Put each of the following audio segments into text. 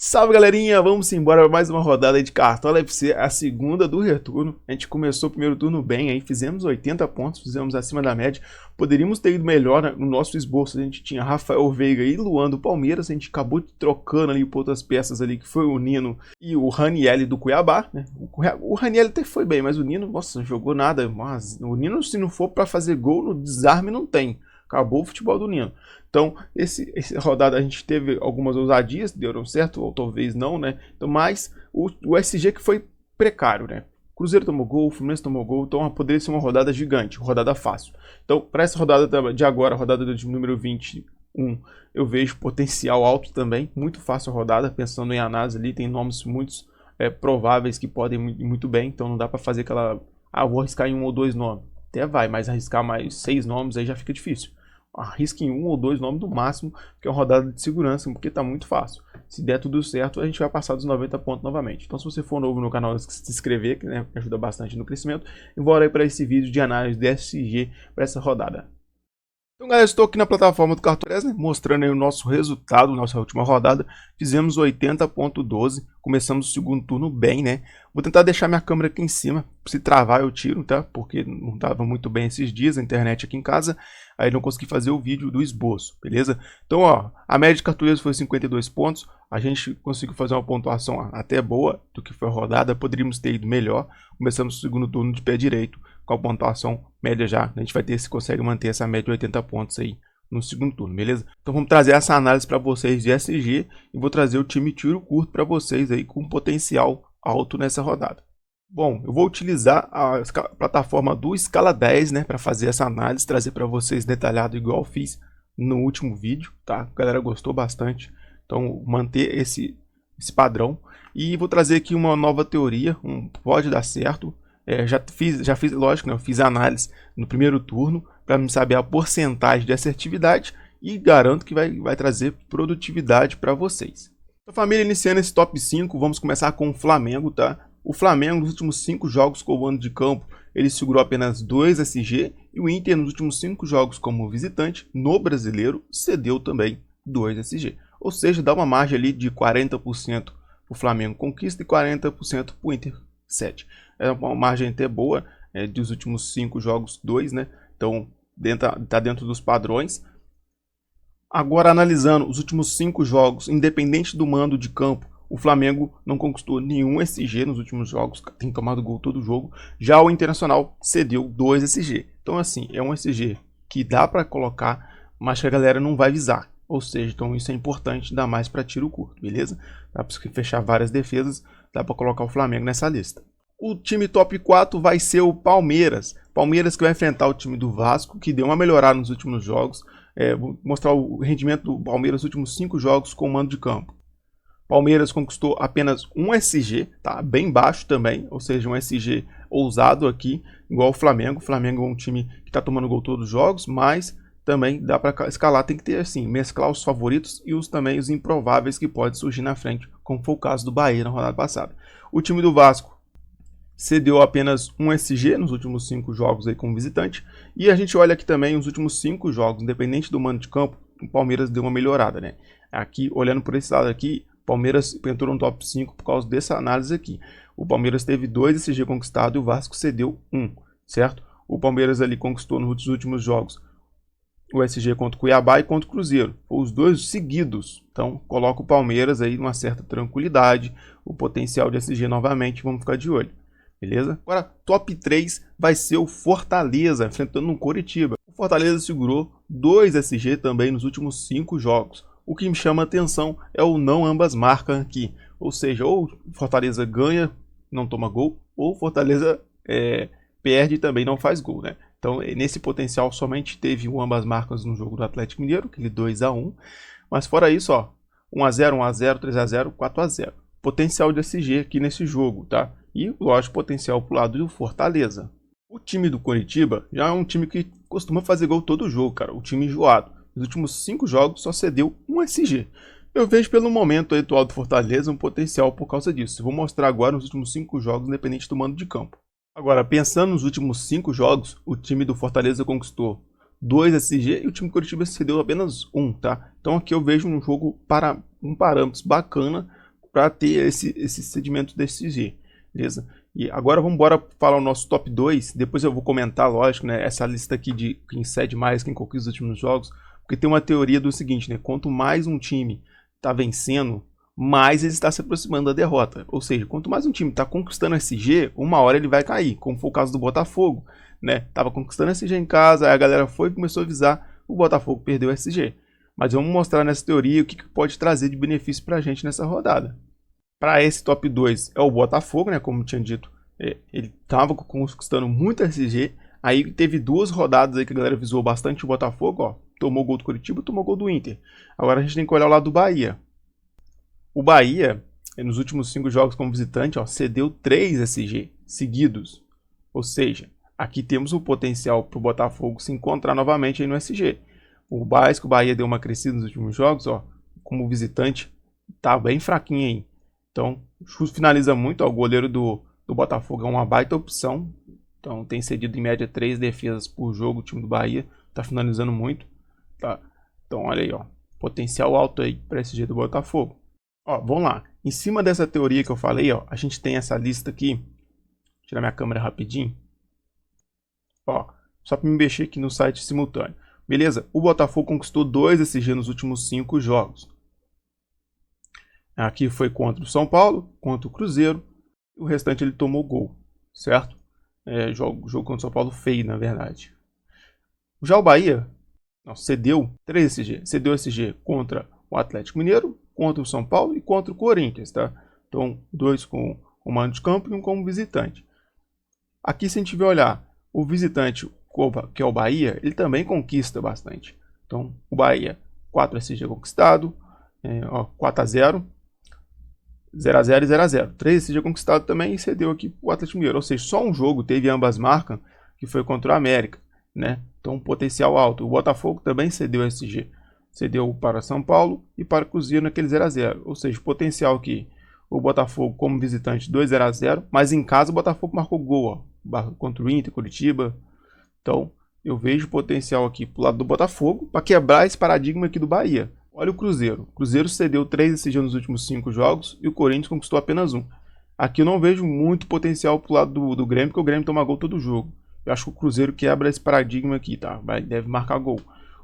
Salve galerinha, vamos embora para mais uma rodada de Cartola FC, a segunda do retorno. A gente começou o primeiro turno bem, aí fizemos 80 pontos, fizemos acima da média. Poderíamos ter ido melhor no nosso esboço, a gente tinha Rafael Veiga e Luan do Palmeiras, a gente acabou trocando ali por outras peças ali, que foi o Nino e o Ranieri do Cuiabá, né? O Ranieri até foi bem, mas o Nino, nossa, não jogou nada. Mas o Nino, se não for para fazer gol no desarme, não tem. Acabou o futebol do Nino. Então, essa rodada a gente teve algumas ousadias, deram certo, ou talvez não, né? Então, mas o SG que foi precário, né? Cruzeiro tomou gol, Fluminense tomou gol, então poderia ser uma rodada gigante, rodada fácil. Então, para essa rodada de agora, a rodada de número 21, eu vejo potencial alto também, muito fácil a rodada, pensando em análise ali, tem nomes muitos prováveis que podem ir muito bem, então não dá para fazer aquela, vou arriscar em um ou dois nomes. Até vai, mas arriscar mais 6 nomes aí já fica difícil. Arrisque em um ou dois nomes no máximo, que é uma rodada de segurança, porque está muito fácil. Se der tudo certo, a gente vai passar dos 90 pontos novamente. Então, se você for novo no canal, se inscrever, que né, ajuda bastante no crescimento. E bora aí para esse vídeo de análise de SG para essa rodada. Então, galera, estou aqui na plataforma do Cartola, né, mostrando aí o nosso resultado, nossa última rodada. Fizemos 80.12, começamos o segundo turno bem, né? Vou tentar deixar minha câmera aqui em cima, se travar eu tiro, tá? Porque não estava muito bem esses dias, a internet aqui em casa, aí não consegui fazer o vídeo do esboço, beleza? Então, ó, a média de cartuleiros foi 52 pontos, a gente conseguiu fazer uma pontuação até boa do que foi a rodada, poderíamos ter ido melhor. Começamos o segundo turno de pé direito, com a pontuação média já. A gente vai ter se consegue manter essa média de 80 pontos aí no segundo turno, beleza? Então vamos trazer essa análise para vocês de SG e vou trazer o time tiro curto para vocês aí com potencial alto nessa rodada. Bom, eu vou utilizar a plataforma do Escala 10, né, para fazer essa análise, trazer para vocês detalhado igual eu fiz no último vídeo, tá? A galera gostou bastante, então manter esse padrão. E vou trazer aqui uma nova teoria, pode dar certo. Já fiz, lógico, né, eu fiz a análise no primeiro turno para me saber a porcentagem de assertividade e garanto que vai trazer produtividade para vocês. Então, família, iniciando esse top 5, vamos começar com o Flamengo, tá? O Flamengo, nos últimos 5 jogos como ano de campo, ele segurou apenas 2 SG e o Inter, nos últimos 5 jogos como visitante, no Brasileiro, cedeu também 2 SG. Ou seja, dá uma margem ali de 40% o Flamengo conquista e 40% para o Inter 7. É uma margem até boa, dos últimos 5 jogos, 2, né? Então, está dentro dos padrões. Agora, analisando os últimos 5 jogos, independente do mando de campo, o Flamengo não conquistou nenhum SG nos últimos jogos, tem tomado gol todo jogo. Já o Internacional cedeu 2 SG. Então, assim, é um SG que dá para colocar, mas que a galera não vai visar. Ou seja, então isso é importante, ainda mais para tiro curto, beleza? Dá para fechar várias defesas, dá para colocar o Flamengo nessa lista. O time top 4 vai ser o Palmeiras. Palmeiras que vai enfrentar o time do Vasco, que deu uma melhorada nos últimos jogos. Vou mostrar o rendimento do Palmeiras nos últimos 5 jogos com o mando de campo. Palmeiras conquistou apenas um SG, tá? Bem baixo também, ou seja, um SG ousado aqui, igual o Flamengo. O Flamengo é um time que está tomando gol todos os jogos, mas também dá para escalar, tem que ter assim, mesclar os favoritos e também os improváveis que podem surgir na frente, como foi o caso do Bahia na rodada passada. O time do Vasco cedeu apenas um SG nos últimos 5 jogos aí como visitante. E a gente olha aqui também os últimos 5 jogos, independente do mando de campo, o Palmeiras deu uma melhorada, né? Aqui, olhando por esse lado aqui, o Palmeiras entrou no top 5 por causa dessa análise aqui. O Palmeiras teve 2 SG conquistados e o Vasco cedeu 1, certo? O Palmeiras ali conquistou nos últimos jogos o SG contra o Cuiabá e contra o Cruzeiro. Os dois seguidos. Então, coloca o Palmeiras aí numa certa tranquilidade, o potencial de SG novamente, vamos ficar de olho. Beleza? Agora, top 3 vai ser o Fortaleza, enfrentando o Coritiba. O Fortaleza segurou 2 SG também nos últimos 5 jogos. O que me chama a atenção é o não ambas marcam aqui. Ou seja, ou o Fortaleza ganha, não toma gol, ou o Fortaleza perde e também não faz gol, né? Então, nesse potencial, somente teve o ambas marcas no jogo do Atlético Mineiro, aquele 2-1. Mas fora isso, ó, 1-0, 1-0, 3-0, 4-0. Potencial de SG aqui nesse jogo, tá? E, lógico, potencial pro lado do Fortaleza. O time do Coritiba já é um time que costuma fazer gol todo jogo, cara. O time enjoado. Nos últimos 5 jogos só cedeu um SG. Eu vejo pelo momento atual do Fortaleza um potencial por causa disso. Vou mostrar agora os últimos 5 jogos, independente do mando de campo. Agora, pensando nos últimos 5 jogos, o time do Fortaleza conquistou 2 SG e o time do Coritiba cedeu apenas 1, tá? Então aqui eu vejo um jogo para um parâmetro bacana para ter esse sedimento desse G, beleza? E agora vamos embora falar o nosso top 2, depois eu vou comentar, lógico, né, essa lista aqui de quem cede mais, quem conquista os últimos jogos, porque tem uma teoria do seguinte, né, quanto mais um time está vencendo, mais ele está se aproximando da derrota, ou seja, quanto mais um time está conquistando SG, uma hora ele vai cair, como foi o caso do Botafogo, né, tava conquistando SG em casa, aí a galera foi e começou a avisar, o Botafogo perdeu o SG. Mas vamos mostrar nessa teoria o que pode trazer de benefício para a gente nessa rodada. Para esse top 2 é o Botafogo, né? Como eu tinha dito, ele estava conquistando muito SG. Aí teve 2 rodadas aí que a galera visou bastante o Botafogo, ó. Tomou gol do Curitiba, tomou gol do Inter. Agora a gente tem que olhar o lado do Bahia. O Bahia, nos últimos 5 jogos como visitante, ó, cedeu 3 SG seguidos. Ou seja, aqui temos o potencial para o Botafogo se encontrar novamente aí no SG. O Bahia deu uma crescida nos últimos jogos, ó, como visitante, tá bem fraquinho aí. Então, o Chus finaliza muito, ó, o goleiro do Botafogo é uma baita opção. Então, tem cedido em média 3 defesas por jogo, o time do Bahia tá finalizando muito, tá? Então, olha aí, ó, potencial alto aí para esse jeito do Botafogo. Ó, vamos lá. Em cima dessa teoria que eu falei, ó, a gente tem essa lista aqui. Vou tirar minha câmera rapidinho. Ó, só para me mexer aqui no site simultâneo. Beleza? O Botafogo conquistou 2 SG nos últimos 5 jogos. Aqui foi contra o São Paulo, contra o Cruzeiro. O restante ele tomou gol, certo? Jogo contra o São Paulo feio, na verdade. Já o Bahia cedeu 3 SG. Cedeu SG contra o Atlético Mineiro, contra o São Paulo e contra o Corinthians, tá? Então, 2 com o mando de campo e 1 como visitante. Aqui, se a gente ver olhar, o visitante, que é o Bahia, ele também conquista bastante. Então, o Bahia, 4 SG conquistado, 4-0, 0-0 e 0-0. 3 SG conquistado também e cedeu aqui o Atlético Mineiro. Ou seja, só um jogo teve ambas marcas, que foi contra o América, né? Então, um potencial alto. O Botafogo também cedeu SG. Cedeu para São Paulo e para o Cruzeiro naquele 0-0. Ou seja, potencial aqui. O Botafogo como visitante 2-0-0, mas em casa o Botafogo marcou gol, ó, contra o Inter, Curitiba. Então, eu vejo potencial aqui pro lado do Botafogo para quebrar esse paradigma aqui do Bahia. Olha o Cruzeiro. O Cruzeiro cedeu 3 SG nos últimos 5 jogos e o Corinthians conquistou apenas 1. Aqui eu não vejo muito potencial pro lado do Grêmio, porque o Grêmio toma gol todo jogo. Eu acho que o Cruzeiro quebra esse paradigma aqui, tá? Deve marcar gol.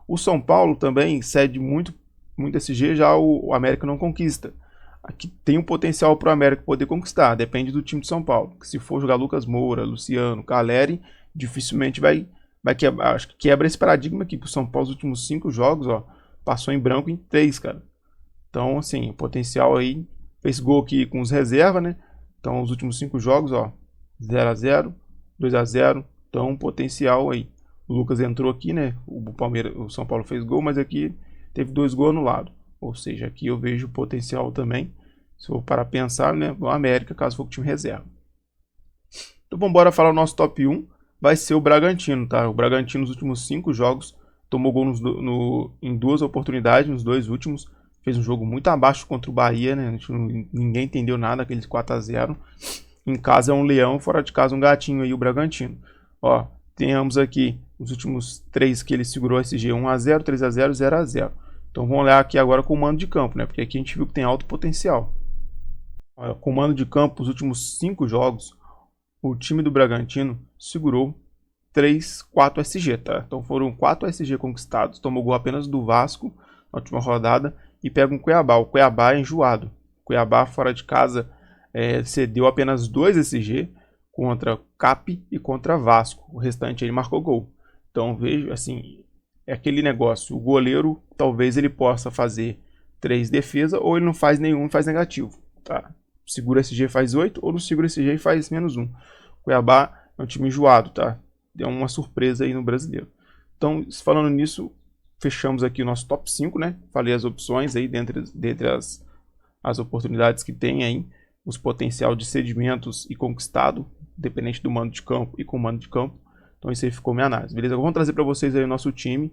O São Paulo também cede muito SG, já o América não conquista. Aqui tem um potencial para o América poder conquistar, depende do time de São Paulo. Se for jogar Lucas Moura, Luciano, Caleri, dificilmente vai quebrar. Acho que quebra esse paradigma aqui. Pro São Paulo, os últimos 5 jogos, ó, passou em branco em 3, cara. Então, assim, potencial aí. Fez gol aqui com os reservas, né? Então, os últimos 5 jogos, ó, 0-0, 2-0. Então, potencial aí. O Lucas entrou aqui, né? O São Paulo fez gol, mas aqui teve 2 gols anulados. Ou seja, aqui eu vejo potencial também. Se for para pensar, né? O América, caso for o time reserva. Então vamos embora falar o nosso top 1. Vai ser o Bragantino, tá? O Bragantino nos últimos 5 jogos tomou gol em 2 oportunidades, nos 2 últimos. Fez um jogo muito abaixo contra o Bahia, né? Ninguém entendeu nada, aqueles 4-0. Em casa é um leão, fora de casa um gatinho aí, o Bragantino. Ó, temos aqui os últimos 3 que ele segurou SG, 1-0, 3-0, 0-0. Então vamos olhar aqui agora com o mando de campo, né? Porque aqui a gente viu que tem alto potencial. Olha, com o mando de campo, os últimos 5 jogos, o time do Bragantino segurou 4 SG, tá? Então foram 4 SG conquistados. Tomou gol apenas do Vasco na última rodada e pega um Cuiabá. O Cuiabá é enjoado. O Cuiabá fora de casa cedeu apenas 2 SG contra Cap e contra Vasco. O restante ele marcou gol. Então vejo assim, é aquele negócio, o goleiro talvez ele possa fazer 3 defesas ou ele não faz nenhum e faz negativo, tá? Segura SG faz 8 ou não segura SG e faz menos 1. Cuiabá é um time enjoado, tá? Deu uma surpresa aí no brasileiro. Então, falando nisso, fechamos aqui o nosso top 5, né? Falei as opções aí dentre as oportunidades que tem aí, os potencial de cedimentos e conquistado, dependente do mando de campo e com mando de campo. Então isso aí ficou minha análise, beleza? Vamos trazer para vocês aí o nosso time.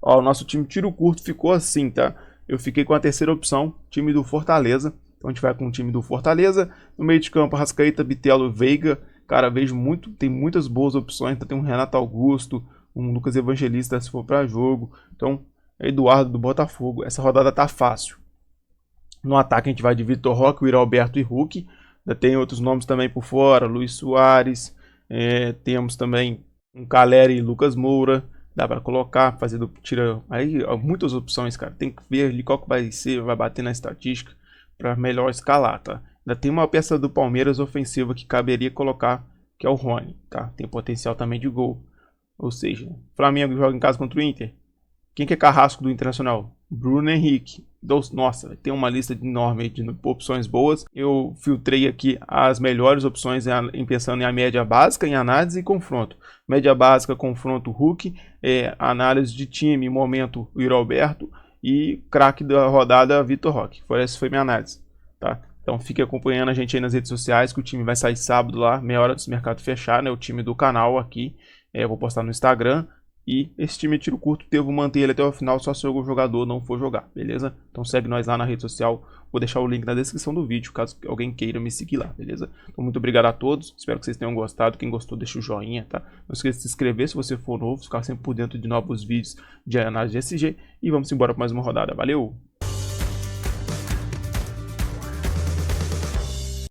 Ó, o nosso time tiro curto ficou assim, tá? Eu fiquei com a terceira opção, time do Fortaleza. Então a gente vai com o time do Fortaleza. No meio de campo, Arrascaeta, Bitelo, Veiga. Cara, vejo muito, tem muitas boas opções. Tá? Tem um Renato Augusto, um Lucas Evangelista se for para jogo. Então, Eduardo do Botafogo. Essa rodada tá fácil. No ataque a gente vai de Vitor Roque, Yuri Alberto e Hulk. Ainda tem outros nomes também por fora, Luiz Soares. Temos também um Caleri e Lucas Moura. Dá para colocar, fazer do tira aí muitas opções, cara. Tem que ver ali qual que vai ser, vai bater na estatística para melhor escalar, tá? Ainda tem uma peça do Palmeiras ofensiva que caberia colocar, que é o Rony, tá? Tem potencial também de gol. Ou seja, Flamengo joga em casa contra o Inter. Quem que é carrasco do Internacional? Bruno Henrique. Nossa, tem uma lista enorme de opções boas. Eu filtrei aqui as melhores opções pensando em a média básica, em análise e confronto. Média básica, confronto Hulk, análise de time, momento Yuri Alberto e craque da rodada Vitor Roque. Essa foi minha análise, tá? Então fique acompanhando a gente aí nas redes sociais, que o time vai sair sábado lá, meia hora do mercado fechar, né? O time do canal aqui. Eu vou postar no Instagram. E esse time de tiro curto, devo manter ele até o final só se o jogador não for jogar, beleza? Então segue nós lá na rede social, vou deixar o link na descrição do vídeo, caso alguém queira me seguir lá, beleza? Então muito obrigado a todos, espero que vocês tenham gostado, quem gostou deixa o joinha, tá? Não esqueça de se inscrever se você for novo, ficar sempre por dentro de novos vídeos de análise de SG. E vamos embora para mais uma rodada, valeu!